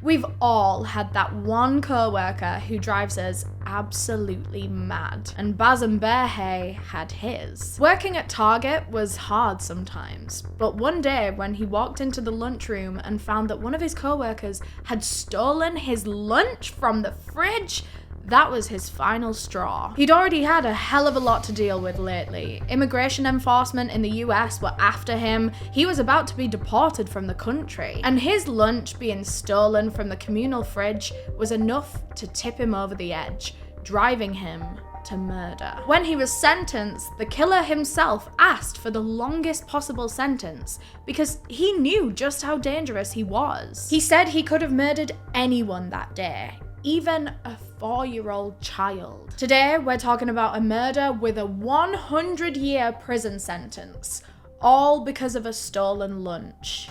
We've all had that one co-worker who drives us absolutely mad, and Baz and Bearhay had his. Working at Target was hard sometimes, but one day when he walked into the lunchroom and found that one of his co-workers had stolen his lunch from the fridge, that was his final straw. He'd already had a hell of a lot to deal with lately. Immigration enforcement in the US were after him, he was about to be deported from the country, and his lunch being stolen from the communal fridge was enough to tip him over the edge, driving him to murder. When he was sentenced, the killer himself asked for the longest possible sentence because he knew just how dangerous he was. He said he could have murdered anyone that day, even a 4-year-old child. Today, we're talking about a murder with a 100-year prison sentence, all because of a stolen lunch.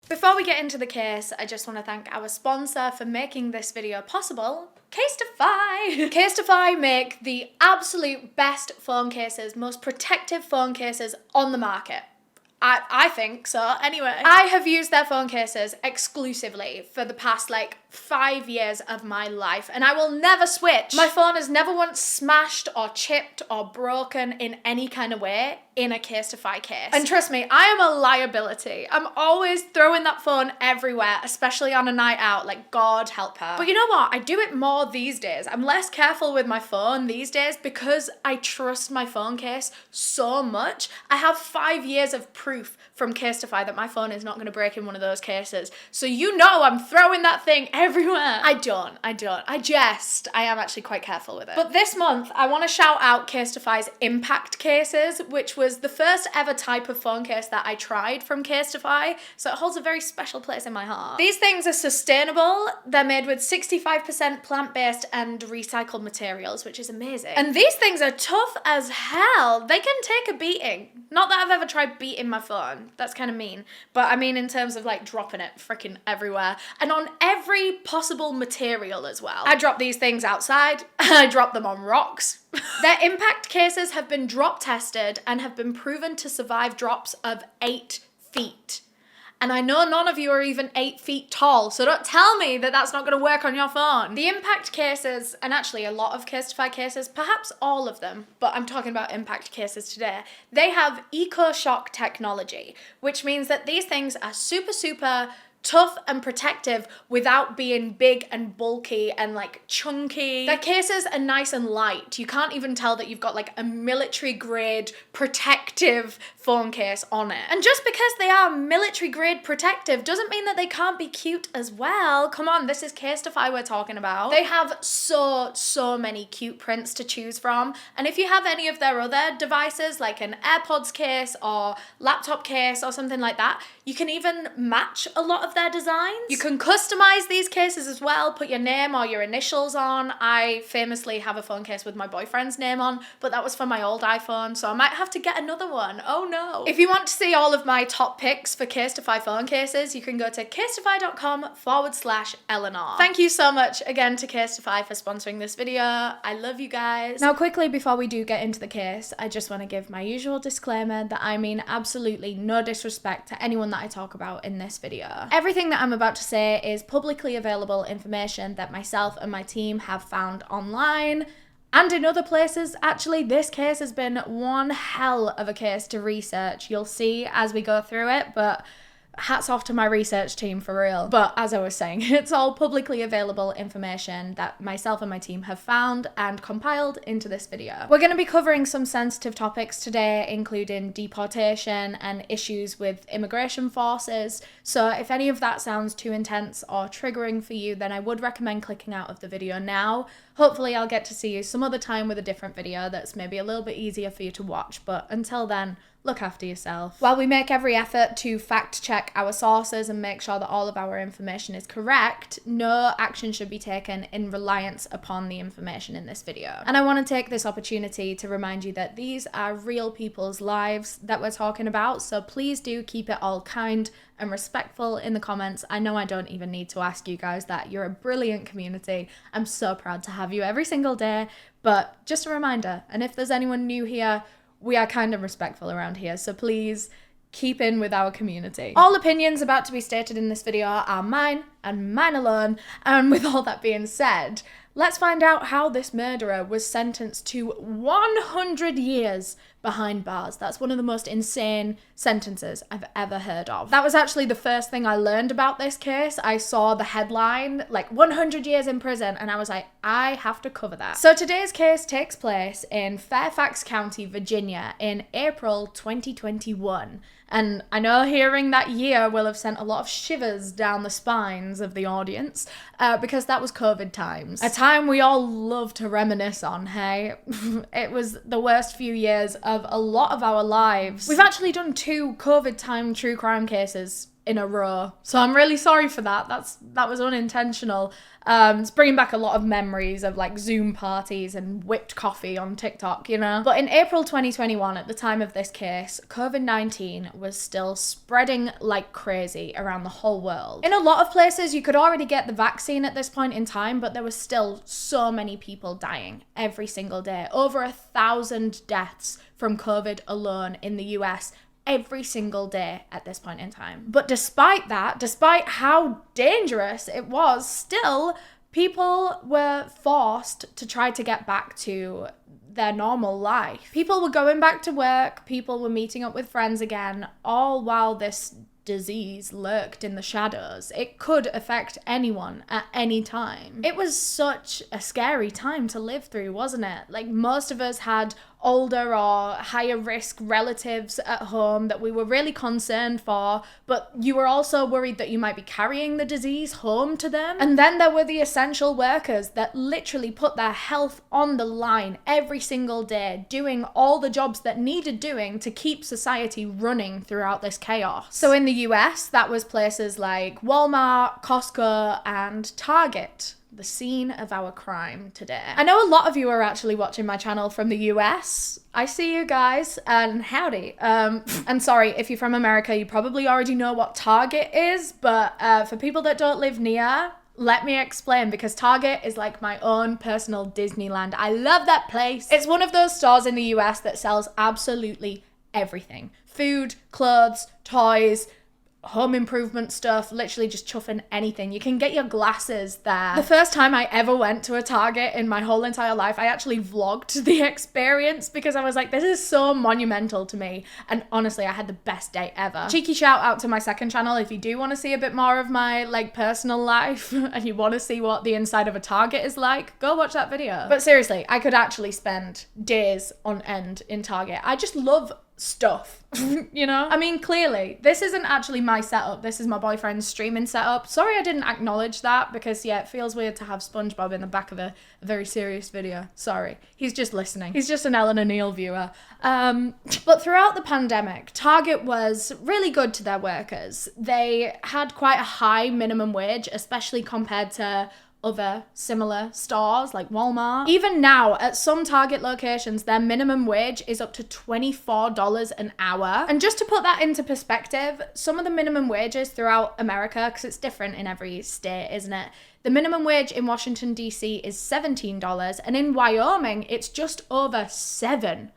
Before we get into the case, I just want to thank our sponsor for making this video possible, Casetify. Casetify make the absolute best phone cases, most protective phone cases on the market. I think so. Anyway, I have used their phone cases exclusively for the past 5 years of my life, and I will never switch. My phone has never once smashed or chipped or broken in any kind of way in a Casetify case. And trust me, I am a liability. I'm always throwing that phone everywhere, especially on a night out, God help her. But you know what? I do it more these days. I'm less careful with my phone these days because I trust my phone case so much. I have 5 years of proof from Casetify that my phone is not going to break in one of those cases. So you know I'm throwing that thing everywhere. I don't. I am actually quite careful with it. But this month, I want to shout out Casetify's impact cases, which was the first ever type of phone case that I tried from Casetify, so it holds a very special place in my heart. These things are sustainable. They're made with 65% plant-based and recycled materials, which is amazing. And these things are tough as hell. They can take a beating. Not that I've ever tried beating my phone. That's kind of mean. But I mean in terms of dropping it freaking everywhere. And on every possible material as well. I drop these things outside. I drop them on rocks. Their impact cases have been drop tested and have been proven to survive drops of 8 feet. And I know none of you are even 8 feet tall, so don't tell me that that's not going to work on your phone. The impact cases, and actually a lot of Casetify cases, perhaps all of them, but I'm talking about impact cases today, they have eco-shock technology, which means that these things are super tough and protective without being big and bulky and chunky. Their cases are nice and light. You can't even tell that you've got a military grade protective phone case on it. And just because they are military grade protective doesn't mean that they can't be cute as well. Come on, this is Casetify we're talking about. They have so many cute prints to choose from. And if you have any of their other devices, like an AirPods case or laptop case or something like that, you can even match a lot of their designs. You can customize these cases as well, put your name or your initials on. I famously have a phone case with my boyfriend's name on, but that was for my old iPhone, so I might have to get another one. Oh no. If you want to see all of my top picks for Casetify phone cases, you can go to casetify.com/Eleanor. Thank you so much again to Casetify for sponsoring this video. I love you guys. Now quickly, before we do get into the case, I just want to give my usual disclaimer that I mean absolutely no disrespect to anyone that I talk about in this video. Everything that I'm about to say is publicly available information that myself and my team have found online and in other places. Actually, this case has been one hell of a case to research. You'll see as we go through it, but hats off to my research team for real. But as I was saying, it's all publicly available information that myself and my team have found and compiled into this video. We're going to be covering some sensitive topics today, including deportation and issues with immigration forces. So if any of that sounds too intense or triggering for you, then I would recommend clicking out of the video now. Hopefully I'll get to see you some other time with a different video that's maybe a little bit easier for you to watch. But until then, look after yourself. While we make every effort to fact check our sources and make sure that all of our information is correct, no action should be taken in reliance upon the information in this video. And I want to take this opportunity to remind you that these are real people's lives that we're talking about, so please do keep it all kind and respectful in the comments. I know I don't even need to ask you guys that. You're a brilliant community. I'm so proud to have you every single day, but just a reminder, and if there's anyone new here, we are kind of respectful around here, so please keep in with our community. All opinions about to be stated in this video are mine and mine alone, and with all that being said, let's find out how this murderer was sentenced to 100 years behind bars. That's one of the most insane sentences I've ever heard of. That was actually the first thing I learned about this case. I saw the headline, like 100 years in prison, and I was like, I have to cover that. So today's case takes place in Fairfax County, Virginia in April 2021. And I know hearing that year will have sent a lot of shivers down the spines of the audience because that was COVID times. A time we all love to reminisce on, hey? It was the worst few years of a lot of our lives. We've actually done 2 COVID time true crime cases in a row, so I'm really sorry for that. That was unintentional. It's bringing back a lot of memories of like Zoom parties and whipped coffee on TikTok, you know? But in April 2021, at the time of this case, COVID-19 was still spreading like crazy around the whole world. In a lot of places, you could already get the vaccine at this point in time, but there were still so many people dying every single day. Over 1,000 deaths from COVID alone in the US every single day at this point in time. But despite that, despite how dangerous it was, still people were forced to try to get back to their normal life. People were going back to work, people were meeting up with friends again, all while this disease lurked in the shadows. It could affect anyone at any time. It was such a scary time to live through, wasn't it? Like, most of us had older or higher risk relatives at home that we were really concerned for, but you were also worried that you might be carrying the disease home to them. And then there were the essential workers that literally put their health on the line every single day, doing all the jobs that needed doing to keep society running throughout this chaos. So in the US, that was places like Walmart, Costco, and Target, the scene of our crime today. I know a lot of you are actually watching my channel from the US. I see you guys, and howdy. And sorry, if you're from America, you probably already know what Target is, but for people that don't live near, let me explain, because Target is like my own personal Disneyland. I love that place. It's one of those stores in the US that sells absolutely everything. Food, clothes, toys, home improvement stuff, literally just chuffing anything. You can get your glasses there. The first time I ever went to a Target in my whole entire life, I actually vlogged the experience because I was like, this is so monumental to me. And honestly, I had the best day ever. Cheeky shout out to my second channel. If you do want to see a bit more of my like personal life and you want to see what the inside of a Target is like, go watch that video. But seriously, I could actually spend days on end in Target. I just love stuff, you know? I mean, clearly, this isn't actually my setup. This is my boyfriend's streaming setup. Sorry I didn't acknowledge that because, yeah, it feels weird to have SpongeBob in the back of a very serious video. Sorry. He's just listening. He's just an EleanorNeale viewer. But throughout the pandemic, Target was really good to their workers. They had quite a high minimum wage, especially compared to other similar stores like Walmart. Even now, at some Target locations, their minimum wage is up to $24 an hour. And just to put that into perspective, some of the minimum wages throughout America, because it's different in every state, isn't it? The minimum wage in Washington, D.C. is $17, and in Wyoming, it's just over $7.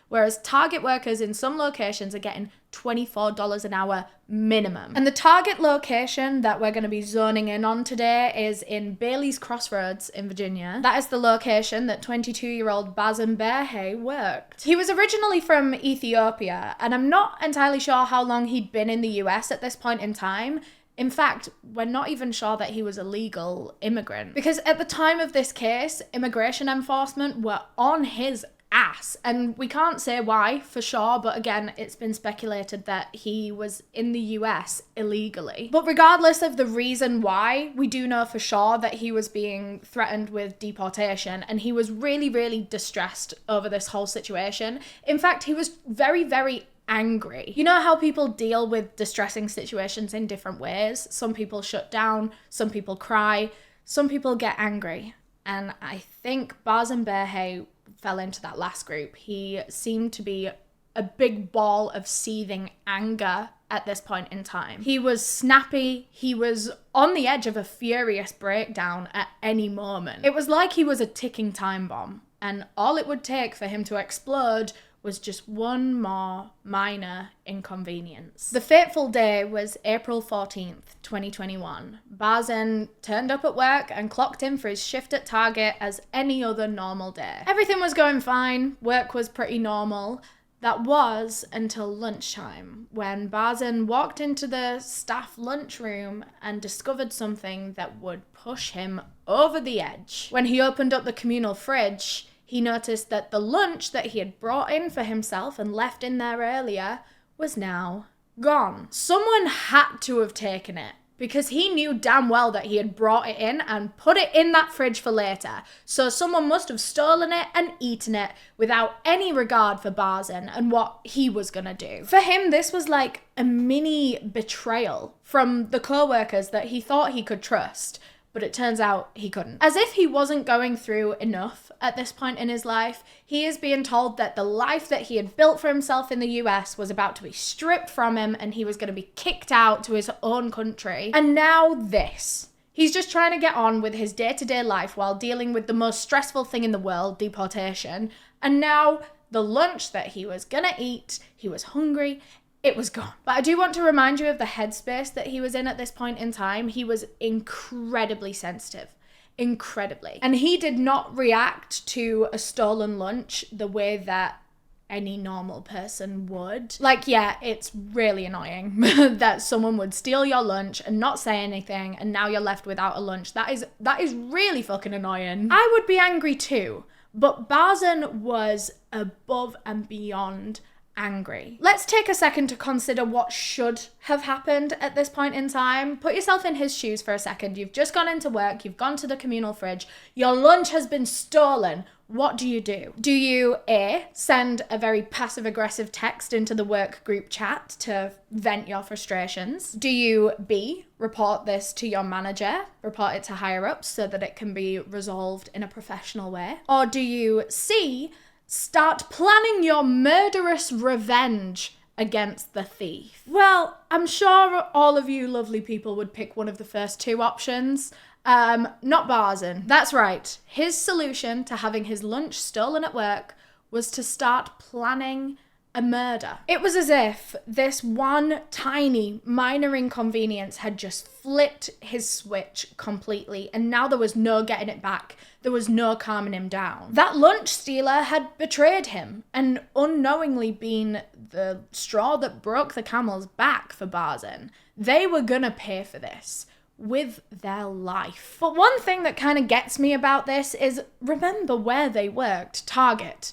Whereas Target workers in some locations are getting $24 an hour minimum. And the Target location that we're going to be zoning in on today is in Bailey's Crossroads in Virginia. That is the location that 22-year-old Bazem Berhe worked. He was originally from Ethiopia, and I'm not entirely sure how long he'd been in the US at this point in time. In fact, we're not even sure that he was a legal immigrant, because at the time of this case, immigration enforcement were on his ass, and we can't say why for sure, but again, it's been speculated that he was in the US illegally. But regardless of the reason why, we do know for sure that he was being threatened with deportation, and he was really, really distressed over this whole situation. In fact, he was very, very angry. You know how people deal with distressing situations in different ways? Some people shut down, some people cry, some people get angry. And I think Bazem Berhe fell into that last group. He seemed to be a big ball of seething anger at this point in time. He was snappy. He was on the edge of a furious breakdown at any moment. It was like he was a ticking time bomb, and all it would take for him to explode was just one more minor inconvenience. The fateful day was April 14th, 2021. Barzin turned up at work and clocked in for his shift at Target as any other normal day. Everything was going fine, work was pretty normal. That was until lunchtime, when Barzin walked into the staff lunchroom and discovered something that would push him over the edge. When he opened up the communal fridge, he noticed that the lunch that he had brought in for himself and left in there earlier was now gone. Someone had to have taken it, because he knew damn well that he had brought it in and put it in that fridge for later. So someone must have stolen it and eaten it without any regard for Barzin and what he was gonna do. For him, this was like a mini betrayal from the co-workers that he thought he could trust, but it turns out he couldn't. As if he wasn't going through enough at this point in his life, he is being told that the life that he had built for himself in the US was about to be stripped from him and he was going to be kicked out to his own country. And now this. He's just trying to get on with his day-to-day life while dealing with the most stressful thing in the world, deportation. And now the lunch that he was gonna eat, he was hungry, it was gone. But I do want to remind you of the headspace that he was in at this point in time. He was incredibly sensitive. Incredibly. And he did not react to a stolen lunch the way that any normal person would. Like, yeah, it's really annoying that someone would steal your lunch and not say anything and now you're left without a lunch. That is really fucking annoying. I would be angry too, but Barzin was above and beyond angry. Let's take a second to consider what should have happened at this point in time. Put yourself in his shoes for a second. You've just gone into work, you've gone to the communal fridge, your lunch has been stolen. What do? Do you A, send a very passive-aggressive text into the work group chat to vent your frustrations? Do you B, report this to your manager, report it to higher ups so that it can be resolved in a professional way? Or do you C, start planning your murderous revenge against the thief? Well, I'm sure all of you lovely people would pick one of the first two options. Not Barzin. That's right. His solution to having his lunch stolen at work was to start planning a murder. It was as if this one tiny minor inconvenience had just flipped his switch completely, and now there was no getting it back. There was no calming him down. That lunch stealer had betrayed him and unknowingly been the straw that broke the camel's back for Barzin. They were gonna pay for this with their life. But one thing that kind of gets me about this is, remember where they worked, Target.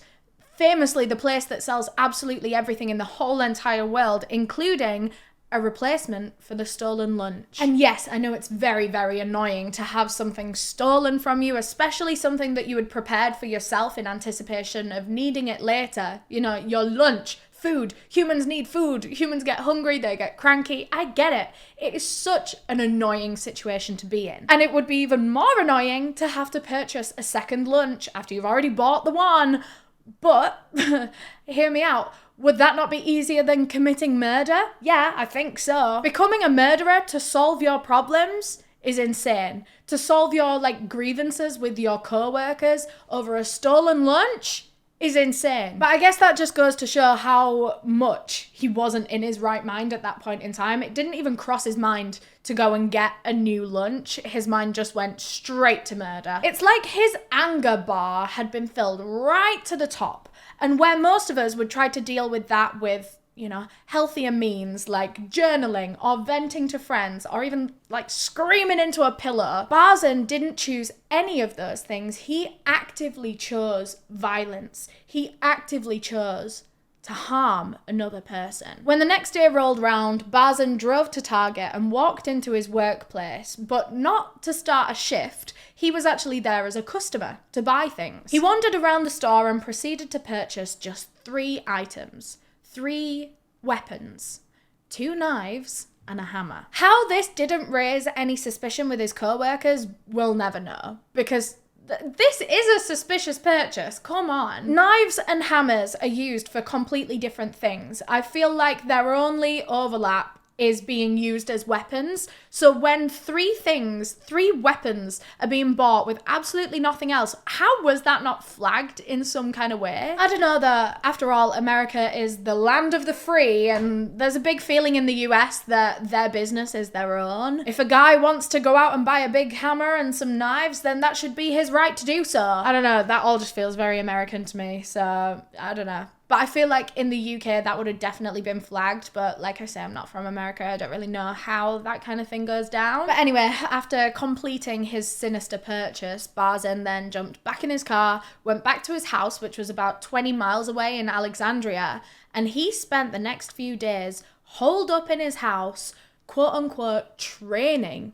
Famously the place that sells absolutely everything in the whole entire world, including a replacement for the stolen lunch. And yes, I know it's very, very annoying to have something stolen from you, especially something that you had prepared for yourself in anticipation of needing it later. You know, your lunch, food. Humans need food. Humans get hungry, they get cranky. I get it. It is such an annoying situation to be in. And it would be even more annoying to have to purchase a second lunch after you've already bought the one. But, hear me out, would that not be easier than committing murder? Yeah, I think so. Becoming a murderer to solve your problems is insane. To solve your, grievances with your co-workers over a stolen lunch is insane. But I guess that just goes to show how much he wasn't in his right mind at that point in time. It didn't even cross his mind to go and get a new lunch. His mind just went straight to murder. It's like his anger bar had been filled right to the top. And where most of us would try to deal with that with, healthier means like journaling or venting to friends or even screaming into a pillow, Barzin didn't choose any of those things. He actively chose violence. He actively chose to harm another person. When the next day rolled round, Barzin drove to Target and walked into his workplace, but not to start a shift. He was actually there as a customer to buy things. He wandered around the store and proceeded to purchase just 3 items. 3 weapons, 2 knives, and a hammer. How this didn't raise any suspicion with his co-workers, we'll never know, because this is a suspicious purchase, come on. Knives and hammers are used for completely different things. I feel like their only overlap is being used as weapons. So when three weapons are being bought with absolutely nothing else, how was that not flagged in some kind of way? I don't know though, after all, America is the land of the free, and there's a big feeling in the US that their business is their own. If a guy wants to go out and buy a big hammer and some knives, then that should be his right to do so. I don't know, that all just feels very American to me, so I don't know. But I feel like in the UK that would have definitely been flagged, but like I say, I'm not from America, I don't really know how that kind of thing goes down. But anyway, after completing his sinister purchase, Barzin then jumped back in his car, went back to his house, which was about 20 miles away in Alexandria, and he spent the next few days holed up in his house, quote unquote, training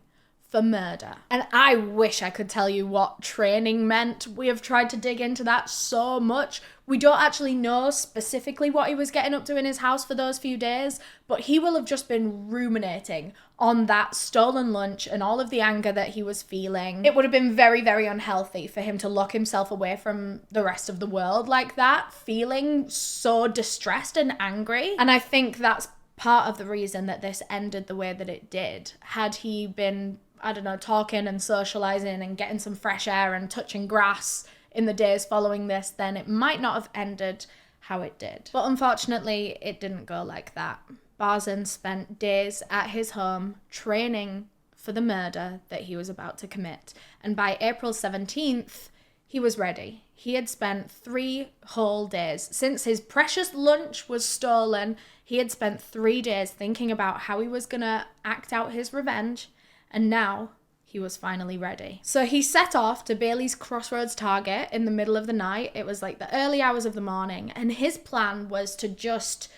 for murder. And I wish I could tell you what training meant. We have tried to dig into that so much. We don't actually know specifically what he was getting up to in his house for those few days, but he will have just been ruminating on that stolen lunch and all of the anger that he was feeling. It would have been very, very unhealthy for him to lock himself away from the rest of the world like that, feeling so distressed and angry. And I think that's part of the reason that this ended the way that it did. Had he been, I don't know, talking and socializing and getting some fresh air and touching grass in the days following this, then it might not have ended how it did. But unfortunately, it didn't go like that. Barzin spent days at his home training for the murder that he was about to commit. And by April 17th, he was ready. He had spent 3 whole days. Since his precious lunch was stolen, he had spent 3 days thinking about how he was gonna act out his revenge. And now he was finally ready. So he set off to Bailey's Crossroads Target in the middle of the night. It was like the early hours of the morning. And his plan was to just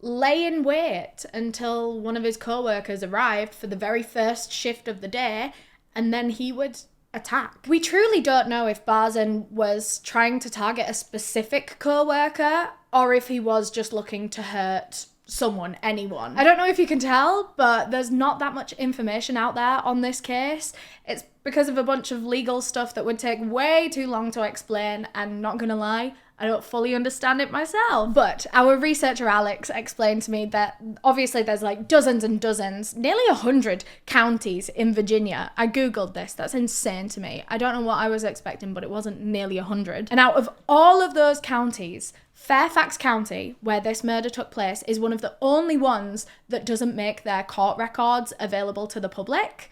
lay in wait until one of his co-workers arrived for the very first shift of the day. And then he would attack. We truly don't know if Barzin was trying to target a specific co-worker or if he was just looking to hurt someone, anyone. I don't know if you can tell, but there's not that much information out there on this case. It's because of a bunch of legal stuff that would take way too long to explain, and not gonna lie, I don't fully understand it myself. But our researcher Alex explained to me that obviously there's like dozens and dozens, nearly 100 counties in Virginia. I googled this, that's insane to me. I don't know what I was expecting, but it wasn't nearly 100. And out of all of those counties, Fairfax County, where this murder took place, is one of the only ones that doesn't make their court records available to the public.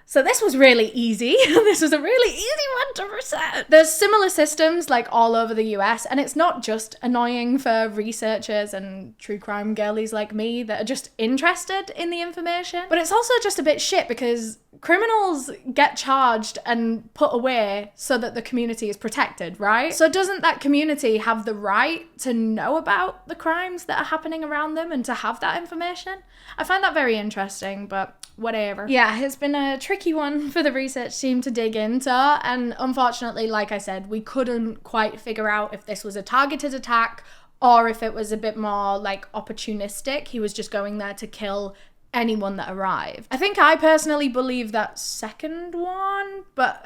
So this was really easy. This was a really easy one to research. There's similar systems like all over the US, and it's not just annoying for researchers and true crime girlies like me that are just interested in the information, but it's also just a bit shit because criminals get charged and put away so that the community is protected, right? So doesn't that community have the right to know about the crimes that are happening around them and to have that information? I find that very interesting, but whatever. Yeah, it's been a tricky one for the research team to dig into, and unfortunately, like I said, we couldn't quite figure out if this was a targeted attack or if it was a bit more like opportunistic. He was just going there to kill anyone that arrived. I think I personally believe that second one, but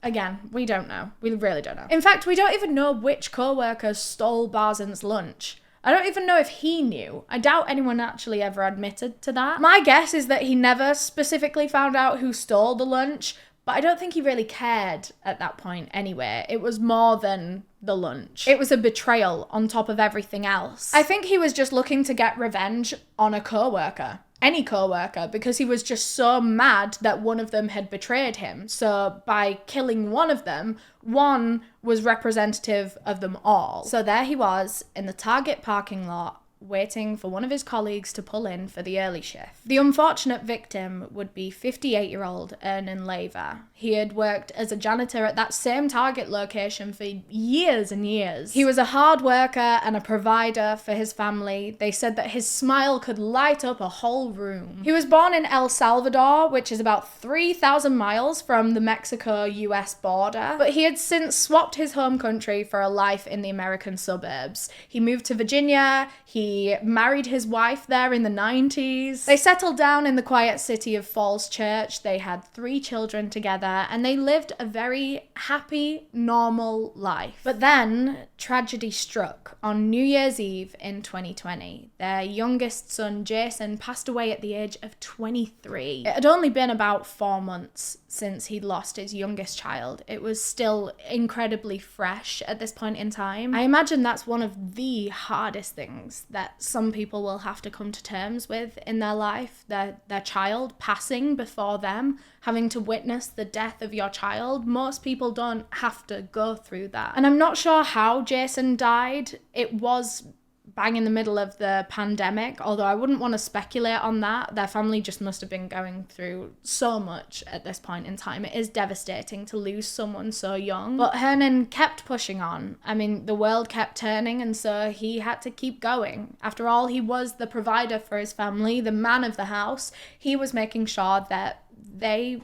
again, we don't know. We really don't know. In fact, we don't even know which co-worker stole Barzin's lunch. I don't even know if he knew. I doubt anyone actually ever admitted to that. My guess is that he never specifically found out who stole the lunch, but I don't think he really cared at that point anyway. It was more than the lunch. It was a betrayal on top of everything else. I think he was just looking to get revenge on a co-worker. Any co-worker, because he was just so mad that one of them had betrayed him. So by killing one of them, one was representative of them all. So there he was in the Target parking lot, waiting for one of his colleagues to pull in for the early shift. The unfortunate victim would be 58-year-old Ernan Leva. He had worked as a janitor at that same Target location for years and years. He was a hard worker and a provider for his family. They said that his smile could light up a whole room. He was born in El Salvador, which is about 3,000 miles from the Mexico-US border, but he had since swapped his home country for a life in the American suburbs. He moved to Virginia, he He married his wife there in the 90s. They settled down in the quiet city of Falls Church. They had 3 children together and they lived a very happy, normal life. But then tragedy struck on New Year's Eve in 2020. Their youngest son, Jason, passed away at the age of 23. It had only been about 4 months since he'd lost his youngest child. It was still incredibly fresh at this point in time. I imagine that's one of the hardest things that some people will have to come to terms with in their life, their child passing before them, having to witness the death of your child. Most people don't have to go through that. And I'm not sure how Jason died. It was bang in the middle of the pandemic, although I wouldn't want to speculate on that. Their family just must have been going through so much at this point in time. It is devastating to lose someone so young. But Hernan kept pushing on. I mean, the world kept turning, and so he had to keep going. After all, he was the provider for his family, the man of the house. He was making sure that they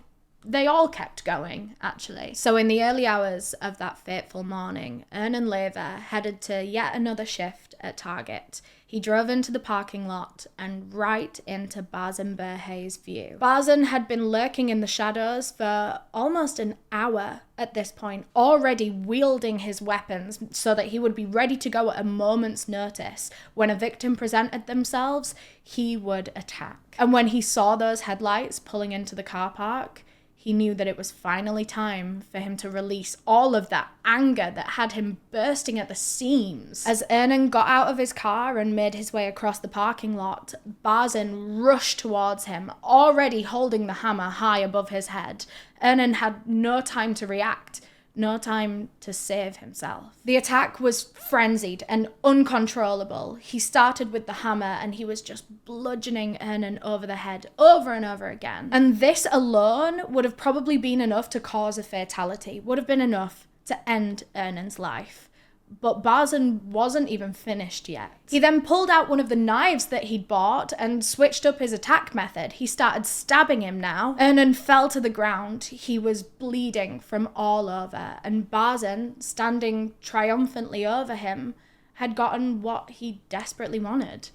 all kept going, actually. So in the early hours of that fateful morning, EleanorNeale headed to yet another shift at Target. He drove into the parking lot and right into Bazen Berhe's view. Bazen had been lurking in the shadows for almost an hour at this point, already wielding his weapons so that he would be ready to go at a moment's notice. When a victim presented themselves, he would attack. And when he saw those headlights pulling into the car park, he knew that it was finally time for him to release all of that anger that had him bursting at the seams. As Hernan got out of his car and made his way across the parking lot, Bazen rushed towards him, already holding the hammer high above his head. Hernan had no time to react, no time to save himself. The attack was frenzied and uncontrollable. He started with the hammer and he was just bludgeoning Hernan over the head over and over again. And this alone would have probably been enough to cause a fatality, would have been enough to end Hernan's life. But Bazen wasn't even finished yet. He then pulled out one of the knives that he'd bought and switched up his attack method. He started stabbing him now. Hernan fell to the ground. He was bleeding from all over, and Bazen, standing triumphantly over him, had gotten what he desperately wanted: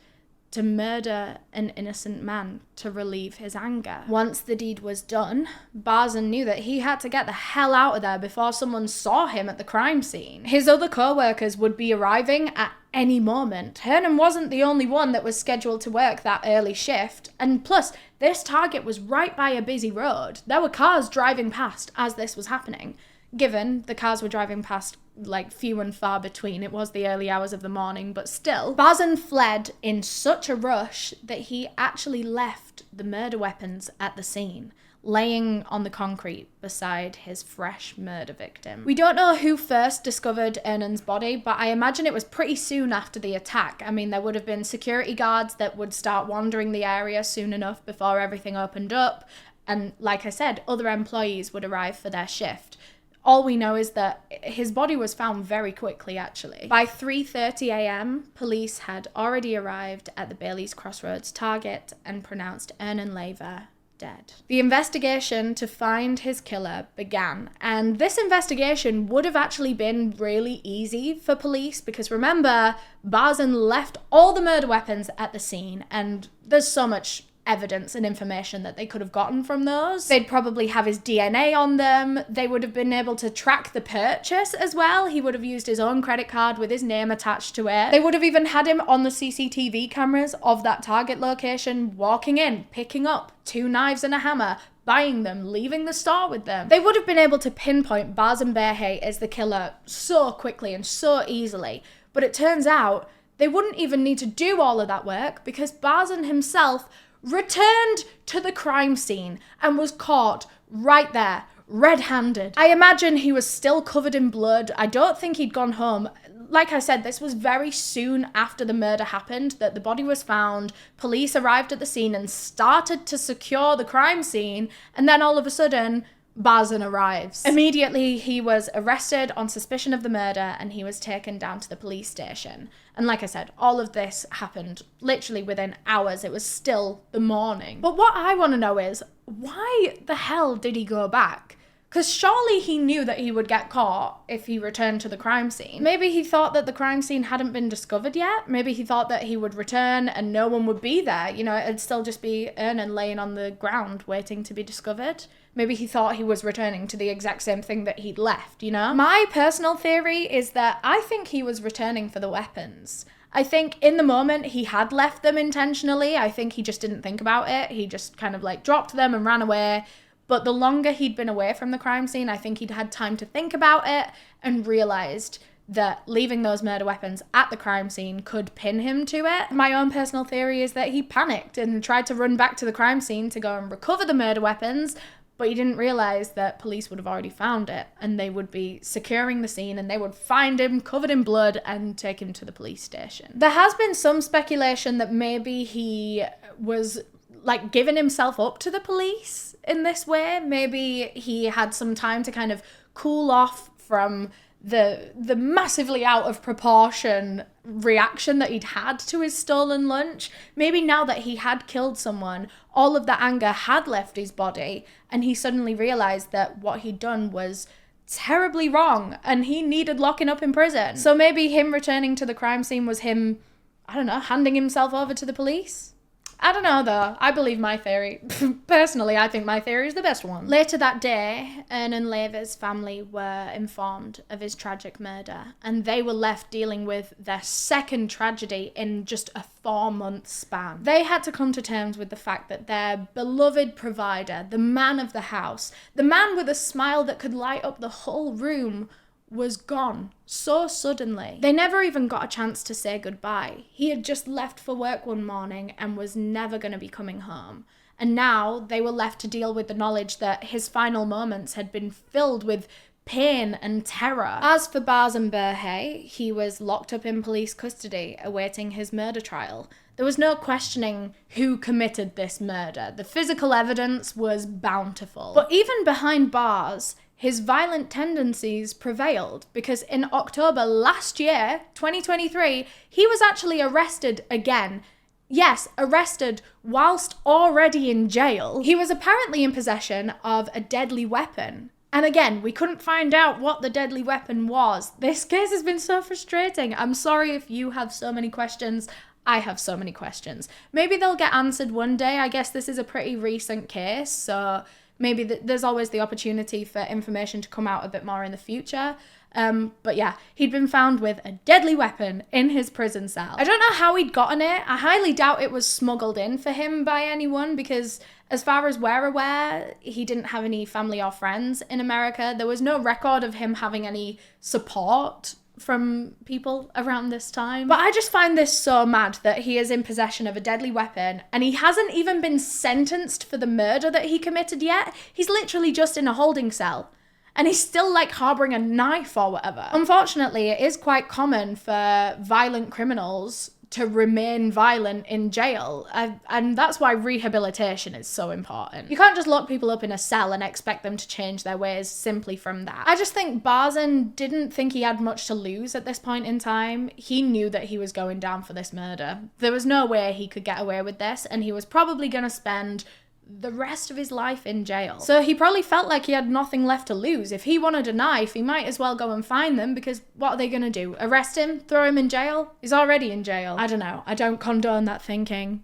to murder an innocent man to relieve his anger. Once the deed was done, Bazen knew that he had to get the hell out of there before someone saw him at the crime scene. His other co-workers would be arriving at any moment. Hernan wasn't the only one that was scheduled to work that early shift, and plus, this target was right by a busy road. There were cars driving past as this was happening. Given the cars were driving past like few and far between, it was the early hours of the morning, but still, Bazen fled in such a rush that he actually left the murder weapons at the scene, laying on the concrete beside his fresh murder victim. We don't know who first discovered Hernan's body, but I imagine it was pretty soon after the attack. I mean, there would have been security guards that would start wandering the area soon enough before everything opened up, and like I said, other employees would arrive for their shift. All we know is that his body was found very quickly, actually. By 3:30 a.m., police had already arrived at the Bailey's Crossroads Target and pronounced EleanorNeale dead. The investigation to find his killer began, and this investigation would have actually been really easy for police because remember, Bazen left all the murder weapons at the scene, and there's so much evidence and information that they could have gotten from those. They'd probably have his DNA on them. They would have been able to track the purchase as well. He would have used his own credit card with his name attached to it. They would have even had him on the CCTV cameras of that Target location, walking in, picking up 2 knives and a hammer, buying them, leaving the store with them. They would have been able to pinpoint Bazen Berhe as the killer so quickly and so easily. But it turns out they wouldn't even need to do all of that work because Bazen himself returned to the crime scene and was caught right there, red-handed. I imagine he was still covered in blood. I don't think he'd gone home. Like I said, this was very soon after the murder happened that the body was found. Police arrived at the scene and started to secure the crime scene, and then all of a sudden, Bazen arrives. Immediately, he was arrested on suspicion of the murder and he was taken down to the police station. And like I said, all of this happened literally within hours. It was still the morning. But what I want to know is, why the hell did he go back? Because surely he knew that he would get caught if he returned to the crime scene. Maybe he thought that the crime scene hadn't been discovered yet. Maybe he thought that he would return and no one would be there. You know, it'd still just be Ernan laying on the ground waiting to be discovered. Maybe he thought he was returning to the exact same thing that he'd left, you know? My personal theory is that I think he was returning for the weapons. I think in the moment he had left them intentionally. I think he just didn't think about it. He just kind of like dropped them and ran away. But the longer he'd been away from the crime scene, I think he'd had time to think about it and realised that leaving those murder weapons at the crime scene could pin him to it. My own personal theory is that he panicked and tried to run back to the crime scene to go and recover the murder weapons, but he didn't realise that police would have already found it and they would be securing the scene and they would find him covered in blood and take him to the police station. There has been some speculation that maybe he was like giving himself up to the police in this way. Maybe he had some time to kind of cool off from the massively out of proportion reaction that he'd had to his stolen lunch. Maybe now that he had killed someone, all of that anger had left his body and he suddenly realised that what he'd done was terribly wrong and he needed locking up in prison. So maybe him returning to the crime scene was him, I don't know, handing himself over to the police? I don't know though, I believe my theory. Personally, I think my theory is the best one. Later that day, EleanorNeale's family were informed of his tragic murder and they were left dealing with their second tragedy in just a 4-month span. They had to come to terms with the fact that their beloved provider, the man of the house, the man with a smile that could light up the whole room, was gone so suddenly. They never even got a chance to say goodbye. He had just left for work one morning and was never going to be coming home. And now they were left to deal with the knowledge that his final moments had been filled with pain and terror. As for Bazen Berhe, he was locked up in police custody awaiting his murder trial. There was no questioning who committed this murder. The physical evidence was bountiful. But even behind bars, his violent tendencies prevailed because in October last year, 2023, he was actually arrested again. Yes, arrested whilst already in jail. He was apparently in possession of a deadly weapon. And again, we couldn't find out what the deadly weapon was. This case has been so frustrating. I'm sorry if you have so many questions. I have so many questions. Maybe they'll get answered one day. I guess this is a pretty recent case, so maybe there's always the opportunity for information to come out a bit more in the future. But yeah, he'd been found with a deadly weapon in his prison cell. I don't know how he'd gotten it. I highly doubt it was smuggled in for him by anyone because as far as we're aware, he didn't have any family or friends in America. There was no record of him having any support from people around this time. But I just find this so mad that he is in possession of a deadly weapon and he hasn't even been sentenced for the murder that he committed yet. He's literally just in a holding cell and he's still like harboring a knife or whatever. Unfortunately, it is quite common for violent criminals to remain violent in jail. And that's why rehabilitation is so important. You can't just lock people up in a cell and expect them to change their ways simply from that. I just think Bazen didn't think he had much to lose at this point in time. He knew that he was going down for this murder. There was no way he could get away with this, and he was probably going to spend the rest of his life in jail. So he probably felt like he had nothing left to lose. If he wanted a knife, he might as well go and find them because what are they going to do? Arrest him? Throw him in jail? He's already in jail. I don't know. I don't condone that thinking.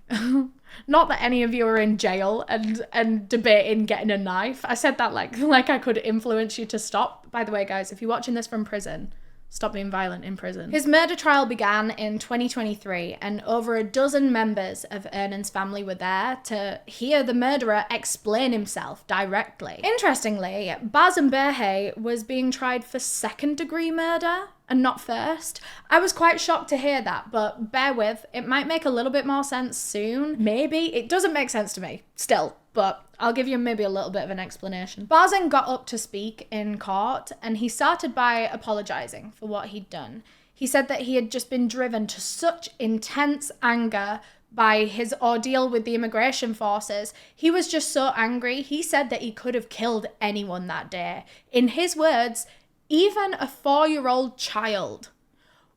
Not that any of you are in jail and debating getting a knife. I said that like I could influence you to stop. By the way, guys, if you're watching this from prison, stop being violent in prison. His murder trial began in 2023 and over a dozen members of Ernan's family were there to hear the murderer explain himself directly. Interestingly, Bazen Berhe was being tried for second-degree murder and not first. I was quite shocked to hear that, but bear with, it might make a little bit more sense soon. Maybe. It doesn't make sense to me, still, but I'll give you maybe a little bit of an explanation. Bazen got up to speak in court and he started by apologising for what he'd done. He said that he had just been driven to such intense anger by his ordeal with the immigration forces. He was just so angry. He said that he could have killed anyone that day. In his words, even a 4-year-old child.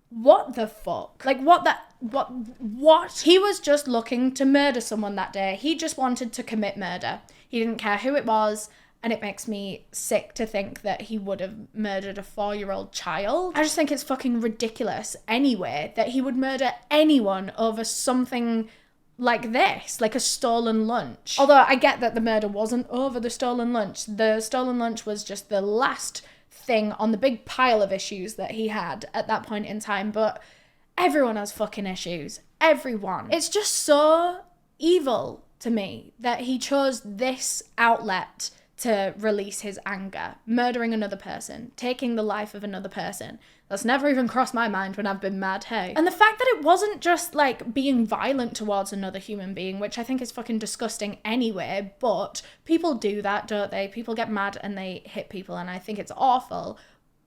What the fuck? Like, what? He was just looking to murder someone that day. He just wanted to commit murder. He didn't care who it was. and it makes me sick to think that he would have murdered a 4-year-old child. I just think it's fucking ridiculous anyway that he would murder anyone over something like this, like a stolen lunch. Although I get that the murder wasn't over the stolen lunch. The stolen lunch was just the last thing on the big pile of issues that he had at that point in time, but everyone has fucking issues. Everyone. It's just so evil to me that he chose this outlet to release his anger, murdering another person, taking the life of another person. That's never even crossed my mind when I've been mad, hey. And the fact that it wasn't just like being violent towards another human being, which I think is fucking disgusting anyway, but people do that, don't they? People get mad and they hit people, and I think it's awful.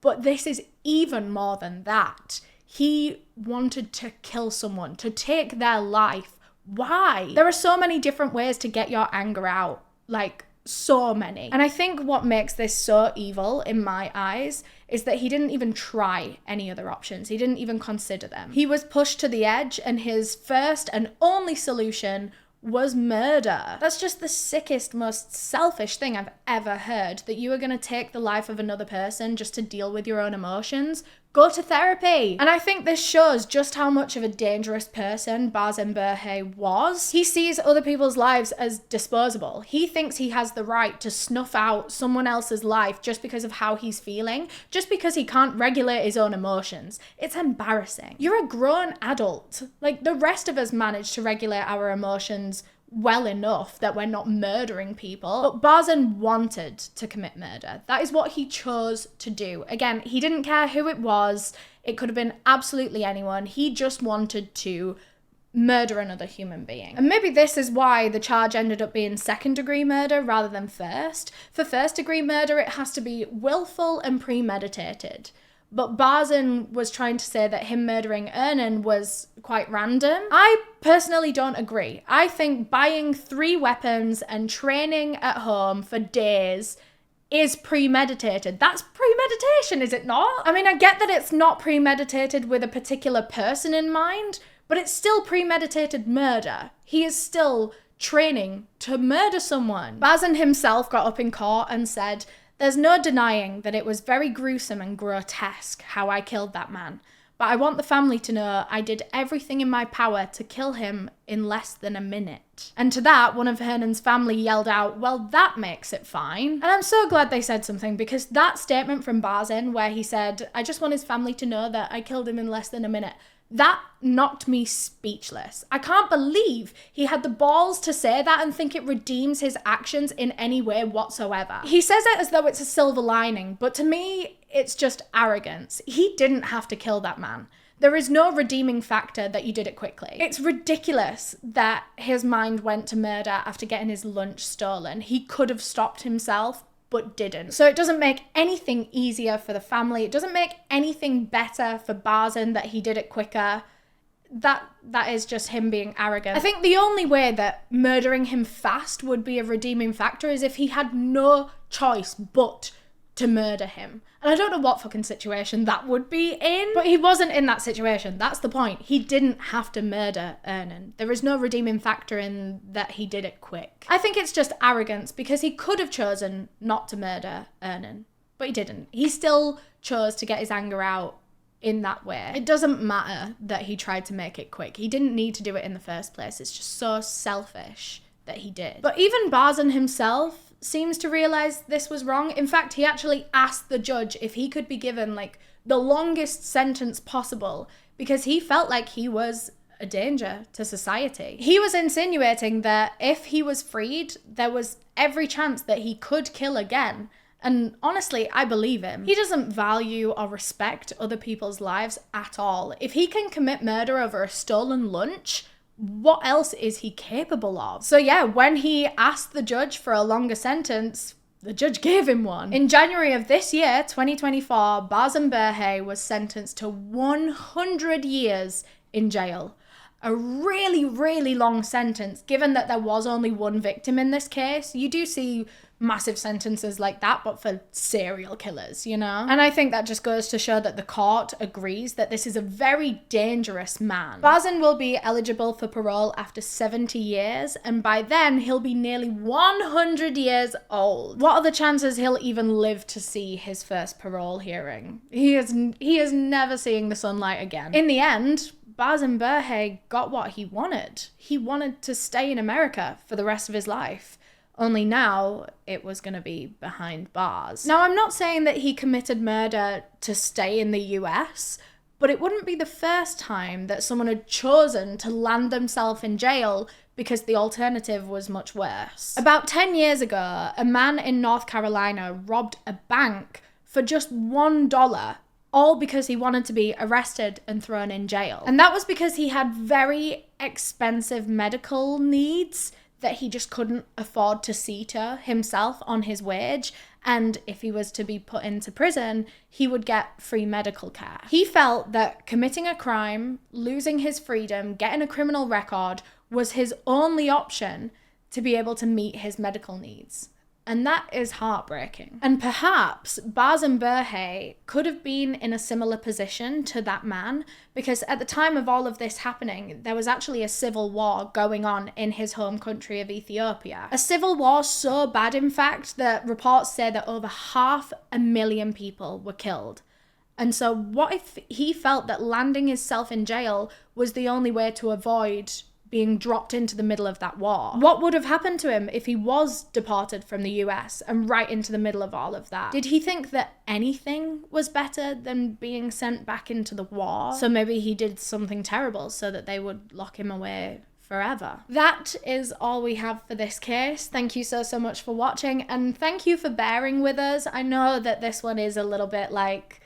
But this is even more than that. He wanted to kill someone, to take their life. Why? There are so many different ways to get your anger out, like so many. And I think what makes this so evil in my eyes is that he didn't even try any other options. He didn't even consider them. He was pushed to the edge, and his first and only solution was murder. That's just the sickest, most selfish thing I've ever heard, that you are going to take the life of another person just to deal with your own emotions. Go to therapy. And I think this shows just how much of a dangerous person Bazen Berhe was. He sees other people's lives as disposable. He thinks he has the right to snuff out someone else's life just because of how he's feeling, just because he can't regulate his own emotions. It's embarrassing. You're a grown adult. Like, the rest of us manage to regulate our emotions well enough that we're not murdering people. But Bazen wanted to commit murder. That is what he chose to do. Again, he didn't care who it was. It could have been absolutely anyone. He just wanted to murder another human being. And maybe this is why the charge ended up being second-degree murder rather than first. For first-degree murder, it has to be willful and premeditated. But Bazen was trying to say that him murdering Ernan was quite random. I personally don't agree. I think buying 3 weapons and training at home for days is premeditated. That's premeditation, is it not? I mean, I get that it's not premeditated with a particular person in mind, but it's still premeditated murder. He is still training to murder someone. Bazen himself got up in court and said, "There's no denying that it was very gruesome and grotesque how I killed that man, but I want the family to know I did everything in my power to kill him in less than a minute." And to that, one of Hernan's family yelled out, "Well, that makes it fine." And I'm so glad they said something, because that statement from Bazen where he said, "I just want his family to know that I killed him in less than a minute," that knocked me speechless. I can't believe he had the balls to say that and think it redeems his actions in any way whatsoever. He says it as though it's a silver lining, but to me, it's just arrogance. He didn't have to kill that man. There is no redeeming factor that you did it quickly. It's ridiculous that his mind went to murder after getting his lunch stolen. He could have stopped himself, but didn't. So it doesn't make anything easier for the family. It doesn't make anything better for Bazen that he did it quicker. That is just him being arrogant. I think the only way that murdering him fast would be a redeeming factor is if he had no choice but to murder him. And I don't know what fucking situation that would be in, but he wasn't in that situation. That's the point. He didn't have to murder Ernan. There is no redeeming factor in that he did it quick. I think it's just arrogance, because he could have chosen not to murder Ernan, but he didn't. He still chose to get his anger out in that way. It doesn't matter that he tried to make it quick. He didn't need to do it in the first place. It's just so selfish that he did. But even Bazen himself seems to realize this was wrong. In fact, he actually asked the judge if he could be given like the longest sentence possible, because he felt like he was a danger to society. He was insinuating that if he was freed, there was every chance that he could kill again. And honestly, I believe him. He doesn't value or respect other people's lives at all. If he can commit murder over a stolen lunch, what else is he capable of? So yeah, when he asked the judge for a longer sentence, the judge gave him one. In January of this year, 2024, Bazen Berhe was sentenced to 100 years in jail. a really, really long sentence, given that there was only one victim in this case. You do see massive sentences like that, but for serial killers, you know? And I think that just goes to show that the court agrees that this is a very dangerous man. Barzin will be eligible for parole after 70 years, and by then he'll be nearly 100 years old. What are the chances he'll even live to see his first parole hearing? He is never seeing the sunlight again. In the end, Barzin Berhe got what he wanted. He wanted to stay in America for the rest of his life. Only now it was going to be behind bars. Now, I'm not saying that he committed murder to stay in the US, but it wouldn't be the first time that someone had chosen to land themselves in jail because the alternative was much worse. About 10 years ago, a man in North Carolina robbed a bank for just $1, all because he wanted to be arrested and thrown in jail. And that was because he had very expensive medical needs that he just couldn't afford to see to himself on his wage. And if he was to be put into prison, he would get free medical care. He felt that committing a crime, losing his freedom, getting a criminal record was his only option to be able to meet his medical needs. And that is heartbreaking. And perhaps Barzin Berhe could have been in a similar position to that man, because at the time of all of this happening, there was actually a civil war going on in his home country of Ethiopia. A civil war so bad, in fact, that reports say that over 500,000 people were killed. And so what if he felt that landing himself in jail was the only way to avoid being dropped into the middle of that war? What would have happened to him if he was deported from the US and right into the middle of all of that? Did he think that anything was better than being sent back into the war? So maybe he did something terrible so that they would lock him away forever. That is all we have for this case. Thank you so much for watching, and thank you for bearing with us. I know that this one is a little bit like,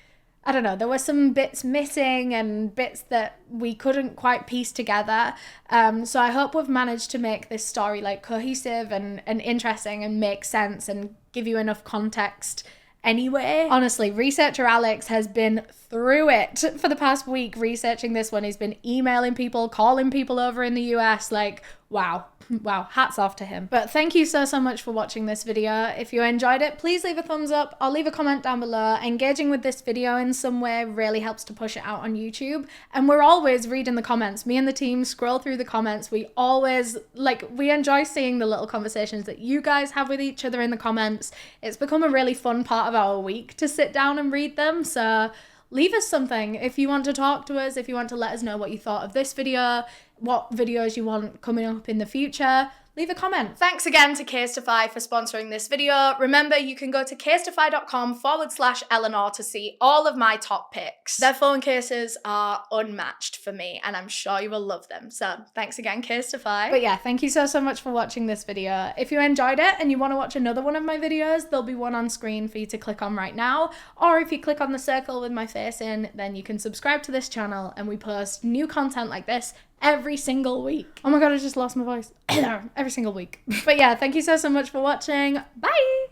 I don't know, there were some bits missing and bits that we couldn't quite piece together. So I hope we've managed to make this story like cohesive and interesting and make sense and give you enough context anyway. Honestly, researcher Alex has been through it for the past week researching this one. He's been emailing people, calling people over in the US, like, wow, hats off to him. But thank you so much for watching this video. If you enjoyed it, please leave a thumbs up or leave a comment down below. Engaging with this video in some way really helps to push it out on YouTube, and we're always reading the comments. Me and the team scroll through the comments. We always, we enjoy seeing the little conversations that you guys have with each other in the comments. It's become a really fun part of our week to sit down and read them, so leave us something if you want to talk to us, if you want to let us know what you thought of this video, what videos you want coming up in the future. Leave a comment. Thanks again to Casetify for sponsoring this video. Remember, you can go to casetify.com/Eleanor to see all of my top picks. Their phone cases are unmatched for me, and I'm sure you will love them. So thanks again, Casetify. But yeah, thank you so much for watching this video. If you enjoyed it and you want to watch another one of my videos, there'll be one on screen for you to click on right now. Or if you click on the circle with my face in, then you can subscribe to this channel, and we post new content like this every single week. Oh my god, I just lost my voice. Every single week. But yeah, thank you so much for watching. Bye!